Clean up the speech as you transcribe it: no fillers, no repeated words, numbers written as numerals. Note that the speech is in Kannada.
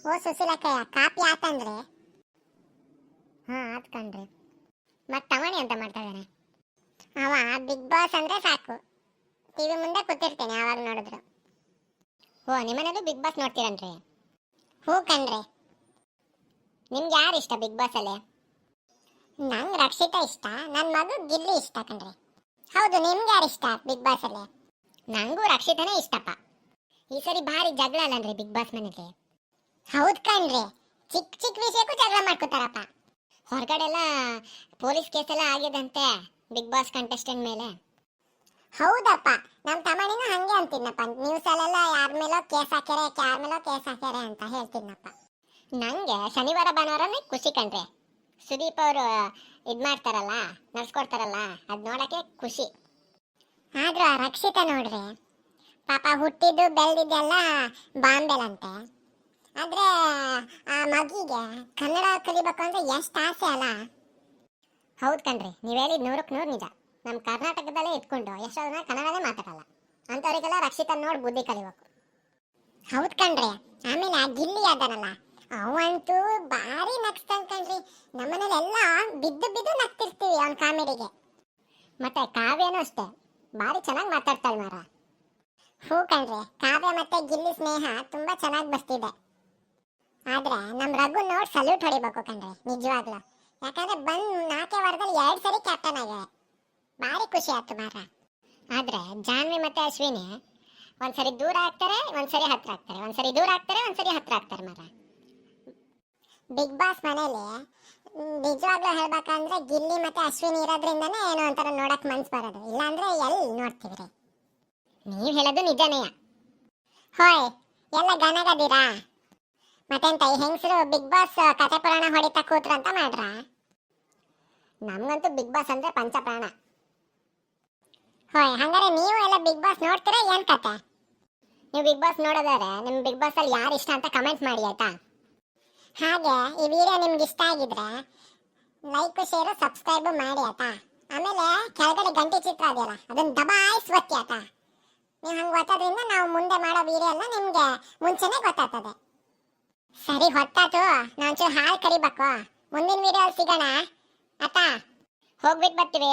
ಓ ಸುಶೀಲಕ್ಕಯ್ಯ ಕಾಪಿ ಆತಂದ್ರೆ ಆತ್ ಕಣ್ರಿ. ಮತ್ ತಮಣಿ ಅಂತ ಮಾಡ್ತಾ ಇದ್ದಾನೆ ಅವ. ಬಿಗ್ ಬಾಸ್ ಅಂದ್ರೆ ಸಾಕು, ಟಿವಿ ಮುಂದೆ ಕೂತಿರ್ತೇನೆ ಯಾವಾಗ ನೋಡಿದ್ರು. ಓ ನಿಮ್ಮನೇಲಿ ಬಿಗ್ ಬಾಸ್ ನೋಡ್ತೀರನ್ರಿ? ಹೂ ಕಣ್ರಿ. ನಿಮ್ಗೆ ಯಾರು ಇಷ್ಟ ಬಿಗ್ ಬಾಸ್ ಅಲ್ಲಿ? ನಂಗೆ ರಕ್ಷಿತಾ ಇಷ್ಟ, ನನ್ನ ಮಗು ಗಿಲ್ಲಿ ಇಷ್ಟ ಕಣ್ರಿ. ಹೌದು, ನಿಮ್ಗೆ ಯಾರು ಇಷ್ಟ ಬಿಗ್ ಬಾಸ್ ಅಲ್ಲಿ? ನಂಗೂ ರಕ್ಷಿತಾನೇ ಇಷ್ಟಪ್ಪ. ಈ ಸರಿ ಭಾರಿ ಜಗಳ ಅಲ್ಲನ್ರಿ ಬಿಗ್ ಬಾಸ್ ಮನೇಲಿ? ಹೌದ್ ಕಣ್ರಿ, ಚಿಕ್ಕ ಚಿಕ್ಕ ವಿಷಯಕ್ಕೂ ಜಗಳ ಮಾಡ್ಕೋತಾರಪ್ಪ. ಹೊರಗಡೆ ಎಲ್ಲ ಪೊಲೀಸ್ ಕೇಸ್ ಎಲ್ಲ ಆಗಿದಂತೆ ಬಿಗ್ ಬಾಸ್ ಕಂಟೆಸ್ಟೆಂಟ್ ಮೇಲೆ. ಹೌದಪ್ಪ, ನಮ್ ತಮ್ಮನಿನೂ ಹಂಗೆ ಅಂತಿದ್ನಪ್ಪ, ನ್ಯೂಸ್ ಅಲ್ಲೆಲ್ಲ ಯಾರ ಮೇಲೋ ಕೇಸ್ ಹಾಕ್ಯಾರೆ ಅಂತ ಹೇಳ್ತಿದ್ನಪ್ಪ. ನಂಗೆ ಶನಿವಾರ ಭಾನುವಾರನೇ ಖುಷಿ ಕಣ್ರಿ. ಸುದೀಪ್ ಅವರು ಇದ್ ಮಾಡ್ತಾರಲ್ಲ, ನಡ್ಸ್ಕೊಡ್ತಾರಲ್ಲ, ಅದ್ ನೋಡಕ್ಕೆ ಖುಷಿ. ಆದ್ರೂ ಆ ರಕ್ಷಿತಾ ನೋಡ್ರಿ, ಪಾಪ ಹುಟ್ಟಿದ್ದು ಬೆಳೆದಿದ್ದೆಲ್ಲ ಬಾಂಬೆಲಂತೆ. ಆದ್ರೆ ಆ ಮಗಿಗೆ ಕನ್ನಡ ಕಲಿಬೇಕು ಅಂದ್ರೆ ಎಷ್ಟು ಆಸೆ ಅಲ್ಲ. ಹೌದ್ ಕಣ್ರಿ, ನೀವ್ ಹೇಳಿದ್ 100% ನಿಜ. ನಮ್ ಕರ್ನಾಟಕದಲ್ಲೇ ಇಟ್ಕೊಂಡು ಎಷ್ಟೋ ಜನ ಕನ್ನಡನೇ ಮಾತಾಡಲ್ಲ, ಅಂತವರಿಗೆಲ್ಲ ರಕ್ಷಿತಾ ನೋಡಿ ಬುದ್ಧಿ ಕಲಿಬೇಕು. ಹೌದ್ ಕಣ್ರಿ. ಆಮೇಲೆ ಆ ಗಿಲ್ಲಿ ಅದನಲ್ಲ, ಅವಂತೂ ಭಾರಿ ನಗ್ಸ್ತಾನ್ ಕಣ್ರಿ. ನಮ್ಮನೇಲೆಲ್ಲ ಬಿದ್ದು ನಗ್ತಿರ್ತೀವಿ ಅವನ್ ಕಾಮಿಡಿಗೆ. ಮತ್ತೆ ಕಾವ್ಯನೂ ಅಷ್ಟೇ, ಭಾರಿ ಚೆನ್ನಾಗಿ ಮಾತಾಡ್ತಾಳೆ ಮಾರ. ಹೂ ಕಣ್ರಿ, ಕಾವ್ಯ ಮತ್ತೆ ಗಿಲ್ಲಿ ಸ್ನೇಹ ತುಂಬಾ ಚೆನ್ನಾಗಿ ಬರ್ತಿದೆ. ಆದ್ರೆ ನಮ್ ರಘು ನೋಡಿ ಸಲ್ಯೂಟ್ ಹೊಡಿಬೇಕು ಕಣ್ರಿ, ನಿಜವಾಗ್ಲು. ಯಾಕಂದ್ರೆ ಬಂದ್ 4 ವಾರದಲ್ಲಿ 2 ಸರಿ ಕ್ಯಾಪ್ಟನ್ ಆಗ್ಯಾರ, ಭಾರಿ ಖುಷಿ ಆಯ್ತು ಮಾರ. ಆದ್ರೆ ಜಾನ್ವಿ ಮತ್ತೆ ಅಶ್ವಿನಿ ಒಂದ್ಸರಿ ದೂರ ಆಗ್ತಾರೆ, ಒಂದ್ಸರಿ ಹತ್ರ ಆಗ್ತಾರೆ, ಒಂದ್ಸರಿ ದೂರ ಆಗ್ತಾರೆ, ಒಂದ್ಸರಿ ಹತ್ರ ಆಗ್ತಾರೆ ಮಾರ. ಬಿಗ್ ಬಾಸ್ ಮನೇಲಿ ನಿಜವಾಗ್ಲೂ ಹೇಳ್ಬೇಕಂದ್ರೆ ಗಿಲ್ಲಿ ಮತ್ತೆ ಅಶ್ವಿನಿ ಇರೋದ್ರಿಂದನೇ ಏನೋ ಒಂಥರ ನೋಡಕ್ ಮನ್ಸ್ ಬರೋದು, ಇಲ್ಲಾಂದ್ರೆ ಎಲ್ಲಿ ನೋಡ್ತಿವ್ರಿ. ನೀವ್ ಹೇಳೋದು ನಿಜನೇಯ. ಹೋಯ್, ಎಲ್ಲ ಗನಗದಿರಾ? ಮತ್ತೆಂತ ಈ ಹೆಂಗಸರು ಬಿಗ್ ಬಾಸ್ ಕತೆ ಪುರಾಣ ಹೊಡಿತಾ ಕೂತ್ರ ಅಂತ ಮಾಡ್ರ? ನಮ್ಗಂತೂ ಬಿಗ್ ಬಾಸ್ ಅಂದ್ರೆ ಪಂಚಪ್ರಾಣ. ಹೋಯ್, ಹಂಗಾರೆ ನೀವು ಎಲ್ಲ ಬಿಗ್ ಬಾಸ್ ನೋಡ್ತೀರಾ ಏನ್ ಕತೆ? ನೀವು ಬಿಗ್ ಬಾಸ್ ನೋಡೋದಾದ್ರೆ ನಿಮ್ ಬಿಗ್ ಬಾಸ್ ಅಲ್ಲಿ ಯಾರು ಇಷ್ಟ ಅಂತ ಕಮೆಂಟ್ ಮಾಡಿ ಆಯ್ತಾ? ಹಾಗೆ ಈ ವಿಡಿಯೋ ನಿಮ್ಗೆ ಇಷ್ಟ ಆಗಿದ್ರೆ ಲೈಕ್, ಶೇರ್, ಸಬ್ಸ್ಕ್ರೈಬ್ ಮಾಡಿ ಆಯ್ತಾ? ಆಮೇಲೆ ಕೆಳಗಡೆ ಗಂಟೆ ಚಿತ್ರ ಅದೆಯಲ್ಲ, ಅದನ್ನ ದಬಾಯಿಸಿ ಒತ್ತಿ ಆಯ್ತಾ? ನೀವು ಹಂಗೆ ಒತ್ತೋದ್ರಿಂದ ನಾವು ಮುಂದೆ ಮಾಡೋ ವಿಡಿಯೋ ಎಲ್ಲ ನಿಮ್ಗೆ ಮುಂಚೆನೆ ಗೊತ್ತಾಗ್ತದೆ. ಸರಿ, ಹೊತ್ತಾತು, ನಾನೊಂಚೂರು ಹಾಲು ಕರಿಬೇಕು. ಮುಂದಿನ ವಿಡಿಯೋ ಸಿಗೋಣ ಆಯ್ತಾ? ಹೋಗ್ಬಿಟ್ಟು ಬರ್ತೀವಿ.